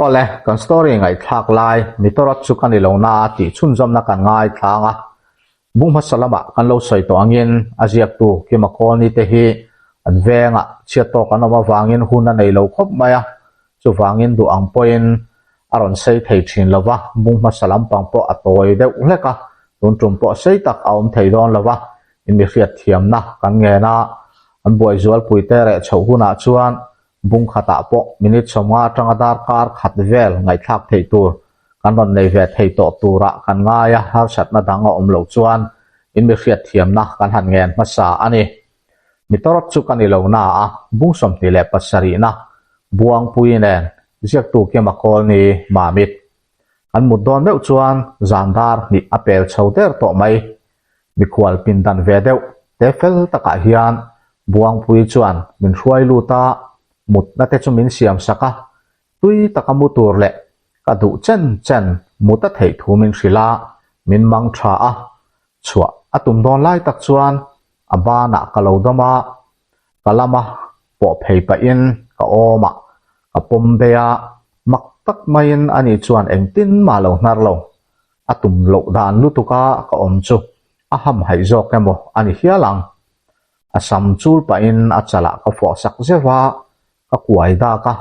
Ole kan story ngai thak lai mitorot chu kan ilo na ti chun zom na kan ngai thanga bung masalama kan lo soi to angin aziak tu kemakol ni te hi an venga chia to kan oma wangin huna nei lo khop maya chu wangin du ang point aron sei thei thin lova bung masalam pangpo atoi deuh hleka tun tum po sei tak aum thei don lova in mi riat thiam na kan nge na an boi zual puite re chho huna chuan bung khata po minute somnga tanga dar kar khat vel ngai thak thei tur kan ron nei ve thei to tura kan ngaya har sat na danga om lo chuan in mi riat thiam na kan han ngen masa ani mitorot chu kan ilo na a bung som ti le pasari na buang puinen ziak tu kemakol ni mamit an mudon deuh chuan zandar ni apel chhoter to mai mi khwal pindan ve deuh tefel taka hian buang pui chuan min hruai luta mut na te chu min siam saka tui taka mutur le ka du chen chen muta thei thu min hrila min mang tha a chua atum don lai tak chuan abana kalodama kalama po phei pa in ka oma ka pombea mak tak main ani chuan engtin ma lo nar lo atum lo dan lutuka ka om chu aham hai zo kemo ani hialang asam chul pa in achala ka fo sak zewa ka kuai da ka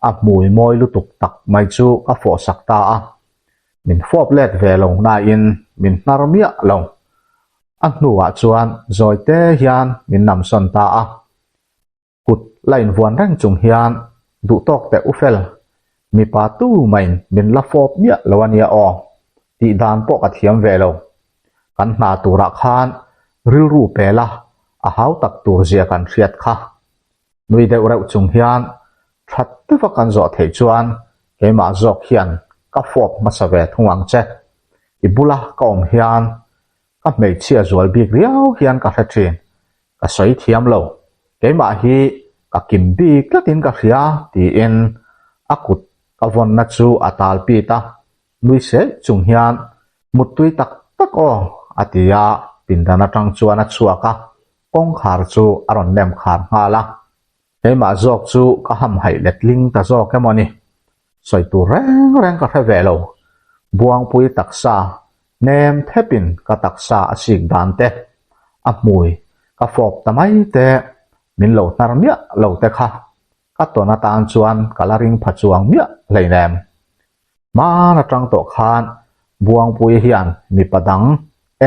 a mui moi lutuk tak mai chu ka fo sak ta a min fop let ve lo na in min nar mia lo a hnuwa chuan zoite hian min nam son ta a kut lain vuan rang chung hian du tok te ufel mi pa tu main min la fop mia lo ania o ti dan po ka thiam ve lo kan na tura khan ril ru pela a hau tak tur zia kan riat kha nui deuh reuh chung hian that te va kan zo thei chuan keima zok hian ka fop masa ve thungang che ibula ka om hian ka mei chia zual bik riau hian ka hrethin ka soi thiam lo keima hi ka kim bik tlatin ka hria ti in akut ka von na chu atal pi ta nui se chung hian mutui tak tak o atia pindana tang chuan a chuaka kong khar chu aron nem khar ngala keima zok chu ka ham hai letling ta zo kemoni soi tu reng reng ka hre lo buang pui taksa nem thepin ka taksa asik dan te a mui ka fop tamai te min lo tar mia lo te kha ka to na tan chuan kalaring phachuang mia leinem ma na tang to khan buang pui hian mi padang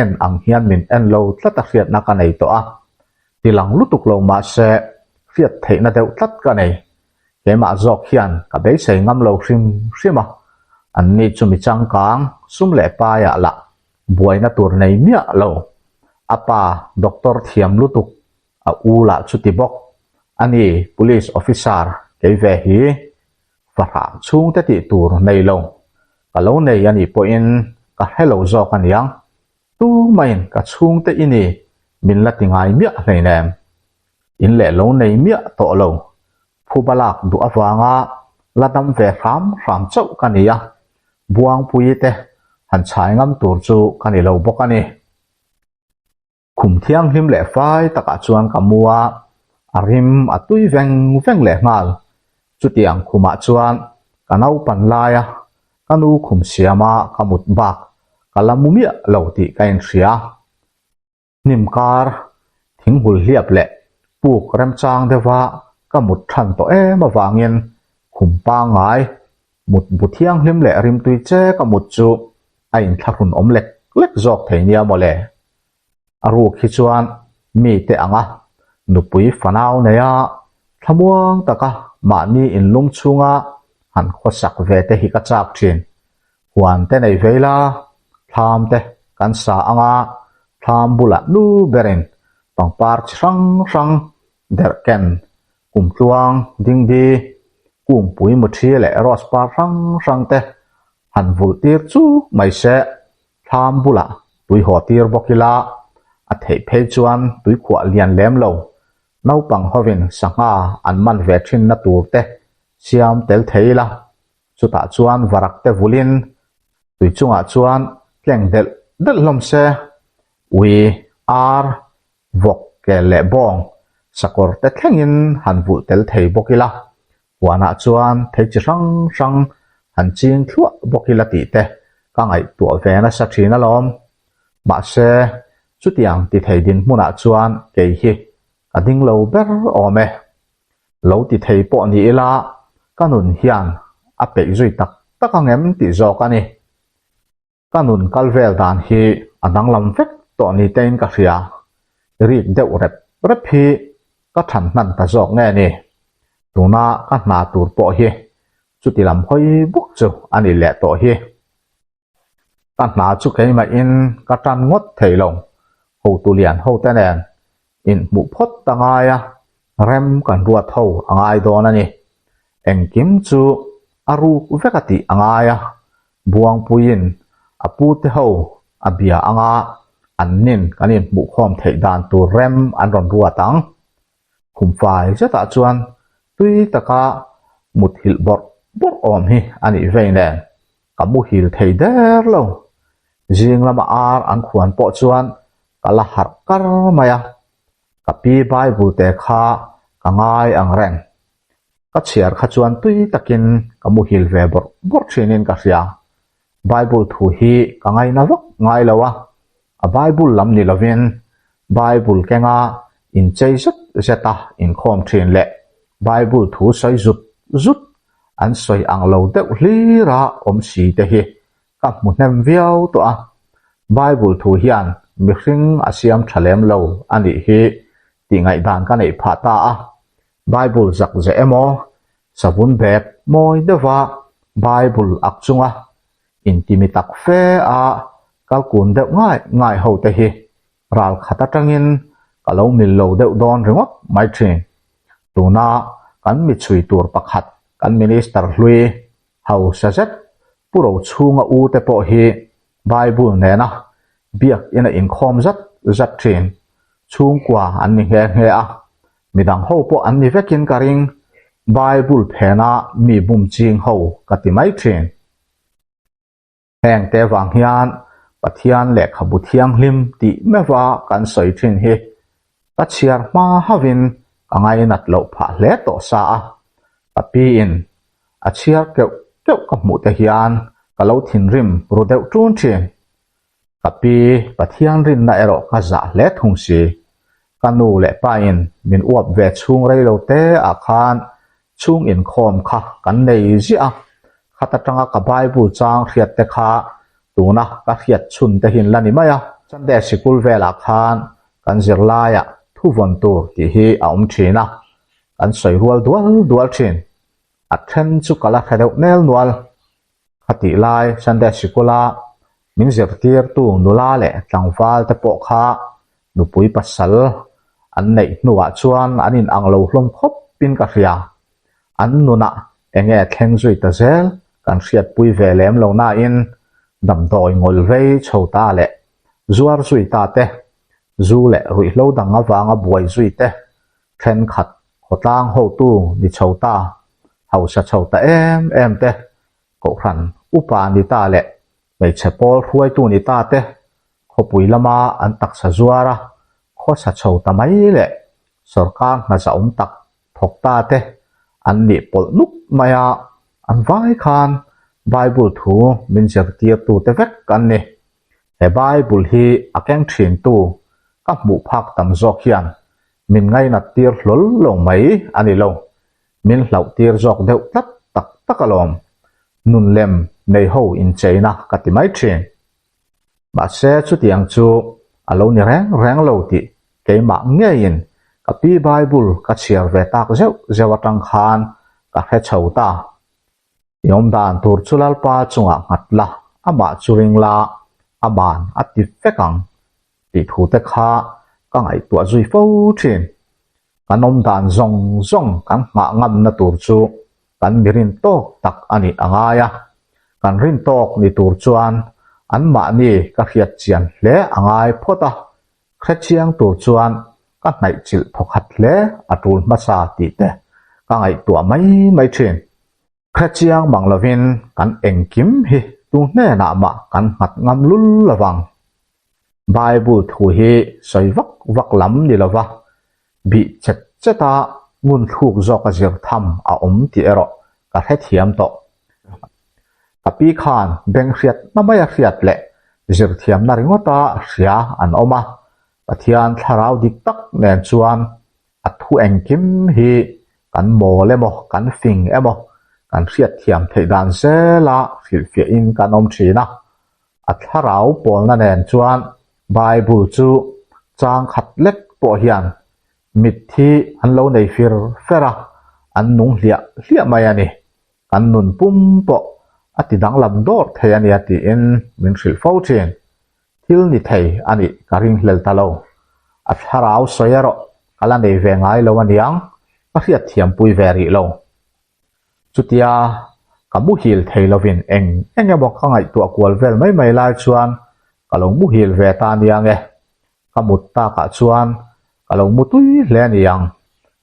en ang hian min en lo tlata khiat na ka nei to a tilang lutuk lo ma se khiat thei na deuh tlat ka nei keima zok hian ka bei sei ngam lo hrim hrima an ni chumi changkang sum le pa ya la buai na tur nei mia lo apa doctor thiam lutuk a ula chuti bok ani police officer ke ve hi fara chung te ti tur nei lo ka lo nei ani po in ka hello zok aniang tu main ka chung te ini min la tingai mia hleinem in le lo nei mia to lo phubalak du awanga ladam ve ram chau kania buang pui te han chai ngam tur chu kani lo bokani khum thiang him le fai taka chuan kamua arim atui veng veng le ngal chutiang khuma chuan kanau panlaya kanu khum siama kamut bak kalamumia lo ti kain ria nimkar thinghul hiap le puk rem chang dewa kamut than to ma wangin khumpa ngai mut buthiang hlim le rim tui che kamut chu ain thlakun om lek lek zok theinia mole aru khi chuan mi te anga nupui fanau neya thamuang taka mani in lum chunga han khosak ve te hi ka chak thin huan te nei veila tham te kan sa anga tham bula nu berin pangpar chrang rang derken kumtluang dingdi kum pui muthi le ros par rang te han vul tir chu mai se tham bula tui ho tir bokila a thei phei chuan tui khwa lian lem lo nau pang hovin sanga an man ve thin na tur te siam tel theila chuta chuan varak te vulin tui chunga chuan tleng del lom se we are vok ke le bong sakor te thlengin han vu tel thei bokila wana chuan thei chi rang han ching thluah bawk hi la tih te ka ngai tuah ve na sa thin a lawm mahse chutiang ti thei din hmunah chuan ke hi a ding lo ber awm e lo ti thei pawh ni ila kanun hian a peih zui tak tak a ngem tih zawk ani kanun kalvel dan hi a danglam vek tawh ni tein ka hria rik deuh rep rep hi ka than hnan ta zawk nge ni tuna ka hna tur pawh hi chuti lam hoi buk chu ani le tawh hi ka hna chu keima in ka tan ngot theilong ho tu lian ho te nen in mu phot tangaya rem kan ruat ho angai don ani engkim chu aru vekati angaya buang puin apu te ho abia anga annin kanin mu khom thei dan tu rem an ron ruatang khumfai chata chuan tui taka mut hil bor bor om hi ani vein nen kamu hil thei der lo jing lama ar an khuan po chuan kala har kar maya kapi bible te kha kangai ang reng ka chiar kha chuan tui takin kamu hil ve bor bor thinin ka hria bible thu hi kangai na vak ngai lawa a bible lam ni lovin bible kenga in cheisat zeta in khom thin le bible thu soi zut zut an soi ang lo deuh hlira om si te hi ka mu hnem viau to a bible thu hian mi hring asiam thalem lo ani hi ti ngai dan ka nei pha ta a bible zak ze emo sabun bek moi dewa bible akchunga in timi tak fe a kalkun deuh ngai ngai ho te hi ral khata tangin kalo mil lo deuh don ringot mai thin tuna kan mi chui tur pakhat kan minister hlui hau sajat puro chunga u te po hi bible ne na biak ina in khom zat zat thin chung kwa an ni he he a midang ho po an ni vekin karing bible phena mi bum ching ho kati mai thin heng te wang hian pathian le khabu thiang hlim ti mewa kan soi thin hi ka chiar ma havin angai nat lo pha hle to sa a papi in a chiar keu keu ka mu te hian ka lo thin rim ru deuh tun thin kapi pathian rin na ero ka za hle thung si kanu le pa in min uap ve chung rei lo te a khan chung in khom kha kan nei zia khata tanga ka bible chang riat te kha tuna ka riat chun te hin lani maya chande sikul vela khan kan zirlaya thu von tur ti hi a thina kan soi rual dual thin a then chu kala thadeu nel nual khati lai chande sikula min zir tir tu nula le tlangwal te po kha nupui pasal an nei nuwa chuan anin anglo hlom khop pin ka hria an nuna enge thleng zui ta zel kan hriat pui ve lem lo na in dam doi ngol vei chhota le zuar zui ta te zu le rui hlo danga wanga buai zui te then khat khotang ho tu ni chhota hausa chhota em te ko khan upa ni ta le mei chepol huai tu ni ta te khopui lama an taksa zuara kho sa chhota mai le sarkar na zaum tak thok ta te an ni pol nuk maya an vai khan bible thu min zer tir tu te vek kan ni he bible hi akeng thin tu ka mu phak tam zok hian min ngai na tir hlol lo mai ani lo min hlau tir zok deuh tat tak takalom nun lem nei ho in cheina kati mai thin ma se chu tiang chu alo ni reng lo ti keima nge in ka pi bible ka chiar ve tak zeu zewatang khan ka he chhota yom dan tur chulal pa chunga ngatla ama churing la aman ati fekang ti thu te kha ka ngai tua zui fo thin kanom dan zong kan nga ngam na tur chu kan mirin tok tak ani angaya kan rin tok ni tur chuan an ma ni ka khiat chian hle angai phota khrechiang tur chuan ka nai chil thokhat hle atul masa ti te ka ngai tua mai thin khrechiang manglovin kan engkim hi tu hne na ma kan ngat ngam lul lawang bible thu hi soi vak lam ni lawa bi cheta ngun thuk zok a zir tham a ti ero ka he thiam to tapi khan beng riat na maya riat le zir thiam na ringota ria an oma pathian tharau dik tak nen chuan athu engkim hi kan mo le mo kan fing emo kan riat thiam theidan zela filfia in kan om thina atharau pol na nen chuan bible chu chang khat lek po hian mit thi an lo nei fir fera an nung hlia mai ani kan nun pum po ati dang lam dor thei ani ati in min hril fo thin thil ni thei ani karing hlel talo atharau soyaro kala nei ve ngai lo aniang a riat thiam pui veri lo chutia kamu hil thei lovin enge bok kangai tu akwal vel mai lai chuan kalong mu hil ve ta niang e kamut ta ka chuan kalong mutui hle niang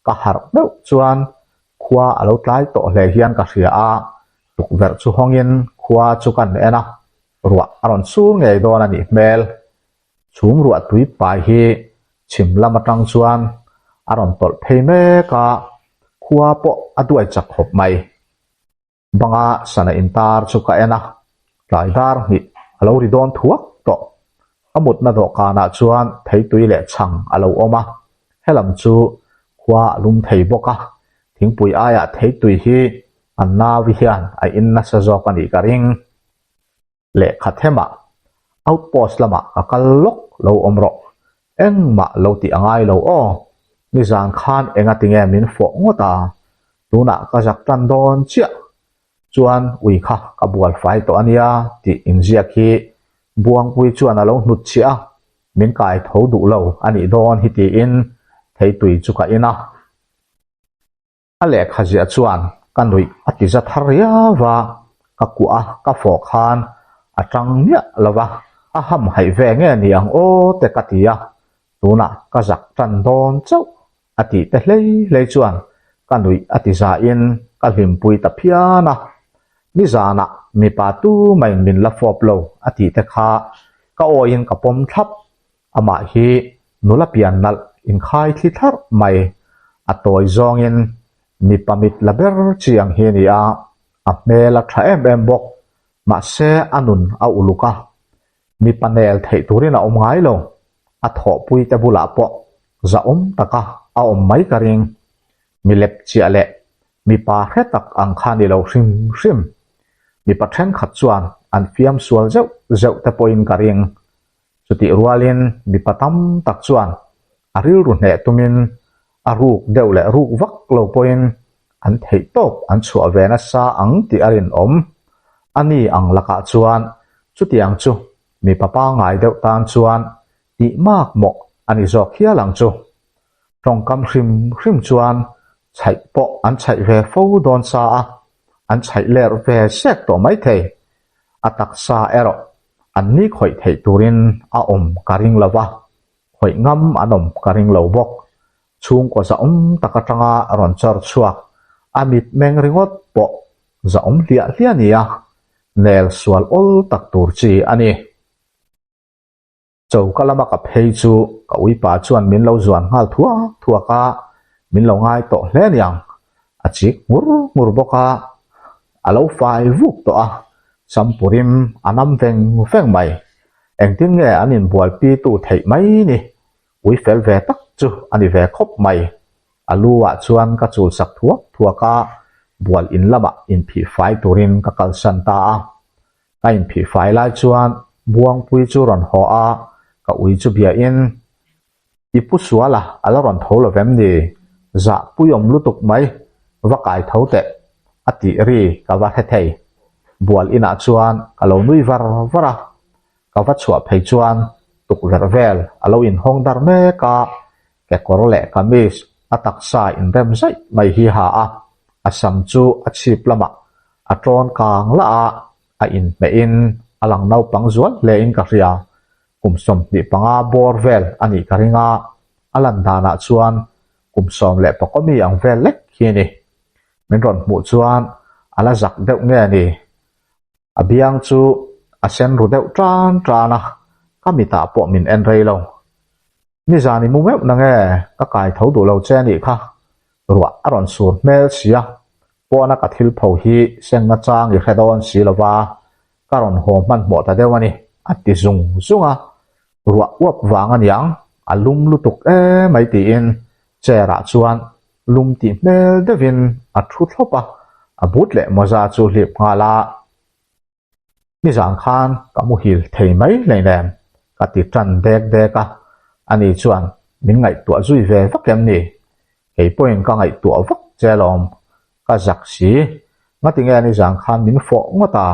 ka har deuh chuan khua alo tlai to hle hian ka hria a tuk ver chu hongin khua chu kan ena ruwa aron chu ngei don ani mel chung ruwa tui pai hi chim lama tang chuan aron tol phei me ka khua po aduai chak hop mai banga sana intar chu ka ena tlai dar ni alo ri don thuak to amut na do kana chuan thei tui le chang alo oma helam chu khua lum thei boka thingpui aya thei tui hi anna vi hian a inna sa zo pani karing le khathema outpost lama akal lok lo omro engma lo ti angai lo o ni zan khan enga tinge min fo ngota tuna ka jak tan don chia chuan ui kha ka bual fai to ania ti injia khi buang pui chuan alo nut chia min kai tho du lo ani don hi ti in thei tui chu ka ina ale khazia chuan kanui ati za tharia wa ka ku a ka fo khan atang nia lova a ham hai ve nge ni ang o te katia tuna ka jak tan don chau ati te hlei chuan kanui ati za in ka hlim pui ta phiana ni zana mi pa tu mai min la fop lo ati te kha ka o in ka pom thap ama hi nula pian nal in khai thli thar mai atoi zong in mi pamit laber chiang hi ni a mela tha em bok ma se anun a uluka mi panel thei turin a om ngai lo a tho pui te bula po za om taka a om mai karing mi lep chia le mi pa hetak ang khani lo hrim mi pathen khat chuan an fiam sual zeu te poin karing chuti rualin mi patam tak chuan aril ru hne tumin aruk deuh le ruk vak lo poin an thei top an chua vena sa ang ti arin om ani ang laka chuan chutiang chu mi papa ngai deuh tan chuan ti mak mo ani zok khia lang chu tong kam hrim chuan chai po an chai ve fo don sa a an chai ler ve sek to mai thei atak sa ero an ni khoi thei turin a om karing lawa khoi ngam anom karing lo bok chung ko za takatanga ron char chuak amit meng ringot po za lia nia nel swal ol tak tur chi ani chau kalama ka phei chu ka ui pa chuan min lo zuan ngal thua ka min lo ngai to hle niang achik mur boka alo fai vuk to a sampurim anam veng mai engtin nge anin bual pi tu thei mai ni ui fel ve tak chu ani ve khop mai aluwa chuan ka chul sak thua ka bual in lama in phi fai turin ka kal san ta ka in phi fai lai chuan buang pui chu ron ho a ka ui chu bia in ipu suala ala ron tholo vem ni za puyom lutuk mai vakai thote ati ri ka va thei bual ina chuan kalo nui vara ka va chua phei chuan tuk vervel alo in hong dar me ka ke korole kamis atak sa in rem zai mai hi ha a asam chu achip lama atron kang la a in me in alang nau pang zual le in ka ria kumsom ni panga borvel ani karinga alan dana chuan kumsom le pakomi ang vel lek hi ni min ron mu chuan ala zak deuh nge ni abiang chu asen ru deuh trana kamita po min en rei lo ni zani mu meuh na nge ka kai tho du lo che ni kha ruwa aron sur mel sia phone ka thil pho hi seng na chang i khedon silova karon ho man mo ta dewani ati zung zunga ruwa wap wang an yang alum lutuk mai ti in chera chuan lum ti mel devin a thu thlopa a but le moza chu hlip ngala ni zang khan kamu hil thei mai leinem ka ti tran dek deka ani chuan min ngai tua zui ve vakem ni ei point ka ngai tua vak chelom ka zak si ngati nge ni zang khan min fo ngota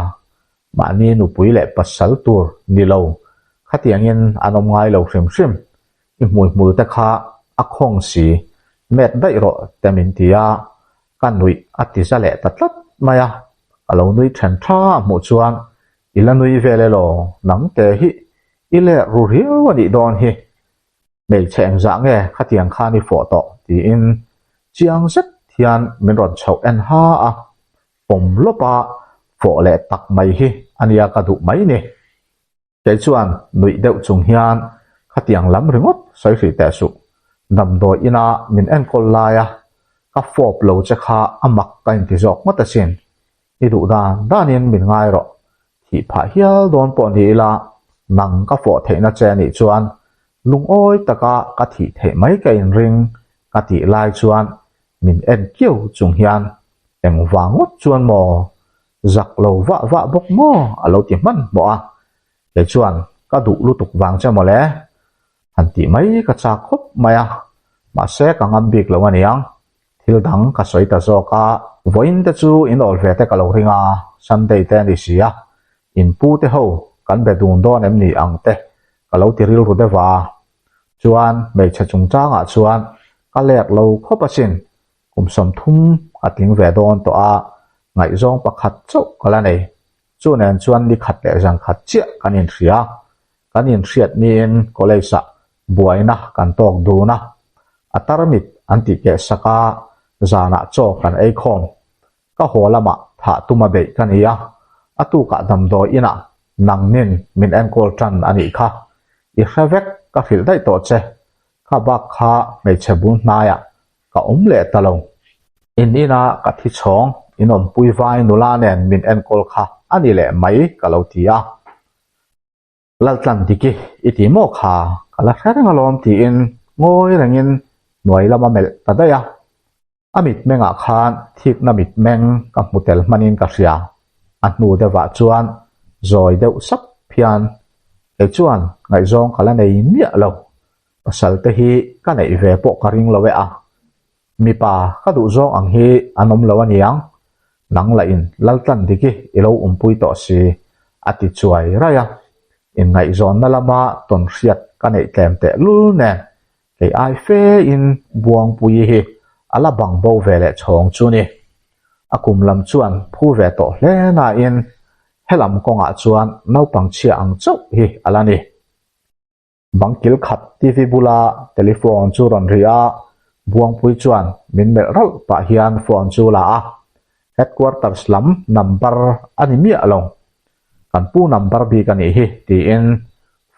ma ni nu pui le pasal tur ni lo khatiangin anom ngai lo hrim hrim i mui mul te kha a khong si met dai ro temin tia kan nui ati za le tatlat maya alo nui then tha mu chuan ila nui vele lo nang te hi ile ru riu ani don hi nei cheng za nge khatiang kha ni fo to ti in chiang zet thian min ron chho en ha a pom lopa fo le tak mai hi ania ka du mai ni ke chuan nui deuh chung hian khatiang lam ringot sai hri te su nam do ina min en kol laia ka fop lo che kha amak ka in ti jok mata sin ni du dan danin min ngai ro hi pha hial don po ni la nang ka fo theina che ni chuan lung oi taka ka thi the mai ka in ring ka ti lai chuan min en kiu chung hian eng wangot chuan mo zak lo wa bok mo alo ti man mo a ke chuan ka du lu tuk wang cha mo le han ti mai ka cha khop maya ma se ka ngam bik lo aniang thil dang ka soi ta zo ka voin te chu in ol ve te ka lo ringa sunday te ni sia in pu te ho kan be dun don em ni ang te ka lo ti ril ru de wa chuan mei cha chung changa chuan ka lek lo khopasin kum som thum atling ve don to a ngai zong pakhat chau kala nei chu nen chuan ni khat le jang khat chia kanin thria kanin hriat ni in koleisa buaina kan tok du na ataramit anti ke saka zana cho kan ei khom ka holama tha tuma be kan ia atu ka dam do ina nangnin min en kol tran ani kha i khavek ka fil dai to che kha bak kha me chebun na ya ka le talong in ina ka thi chong inom pui vai nula nen min en kol kha ani le mai ka lo tia laltlan diki iti mo kha kala kharang alom ti in ngoi rangin noi lama mel tadaya amit menga khan thik na mit meng ka mutel manin ka ria anu de wa chuan zoi deuh sap phian e chuan ngai zong kala nei mia lo pasal te hi ka nei ve po ka ring lo we a mi pa ka du zong ang hi anom lo aniang nang la in laltan diki ilo umpui to si ati chuai raya in ngai zon na lama ton hriat ka nei tlem te lu ne ke ai fe in buang pui hi ala bang bo vele chong chu ni akum lam chuan phu ve to hle na in helam konga chuan naupang chia ang chau hi alani bangkil khat tv bula telephone chu ron ria buang pui chuan min mel ral pa hian phone chu la a headquarters lam number ani mi along kan pu number bi kan hi ti in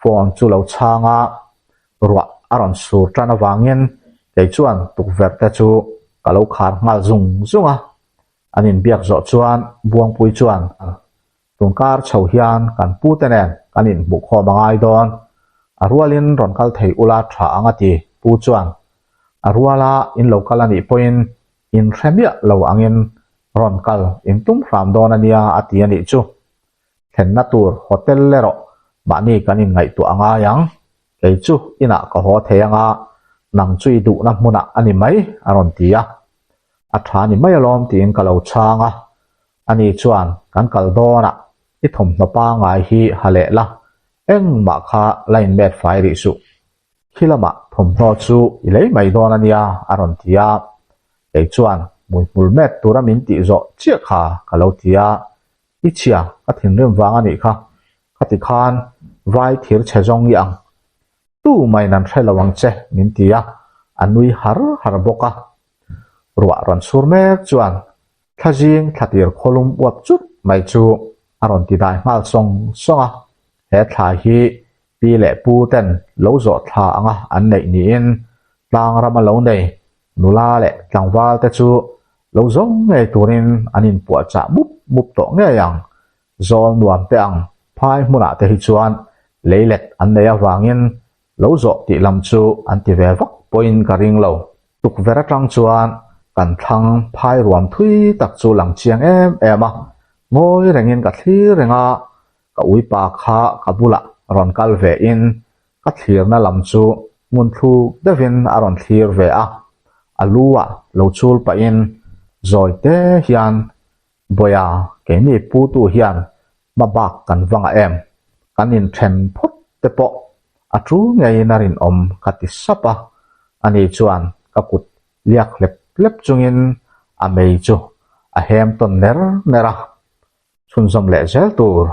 phone chu lo changa ruwa aron sur tana wangin ke chuan tuk ver te chu kalo khar ngal zung zunga anin biak zo chuan buang pui chuan tungkar chho hian kan pu te nen kanin bu kho mangai don arwalin ron kal thei ula tha anga ti pu chuan arwala in local ani point in remia lo angin ron kal in tum ram don ania ati ani chu thenna tur hotel lero mani kanin ngai tu anga yang ke chu ina ka ho theanga nang chui du na muna ani mai aron tia atha ni mai alom tin kalo changa ani chuan kan kal dona i thom na pa ngai hi hale la eng ma kha line met fai ri su khilama thom no chu i lei mai don ania aron tia ke chuan mui mul met turamin ti zo chia kha kalo tia i chia ka thin rem wang ani kha khati khan vai thir chejong yang tu mai nan threlawang che min tia anui har boka ruwa ron surmek chuan thajing thatir kholum wap chut mai chu aron ti dai mal song songa he thla hi pi le pu ten lo zo thla anga an nei ni in tlang rama lo nei nula le tlangwal te chu lo zong ngai turin anin pu cha mup to nge yang zol nuam te ang phai muna te hi chuan leilet an nei awangin lo zo ti lam chu an ti ve vak point ka ring lo tuk vera tang chuan kan thlang phai ruam thui tak chu lang chiang em a ngoi rengin ka thlir renga ka uipa kha ka bula ron kal ve in ka thlir na lam chu mun thu devin aron thlir ve a alua lo chul pa in zoi te hian boya ke ni pu tu hian ma bak kan wanga em kan in then phot te po atu ngai narin om kati sapa ani chuan ka kut liak lep chungin a mei chu a hem ton nera chunzom le zel tur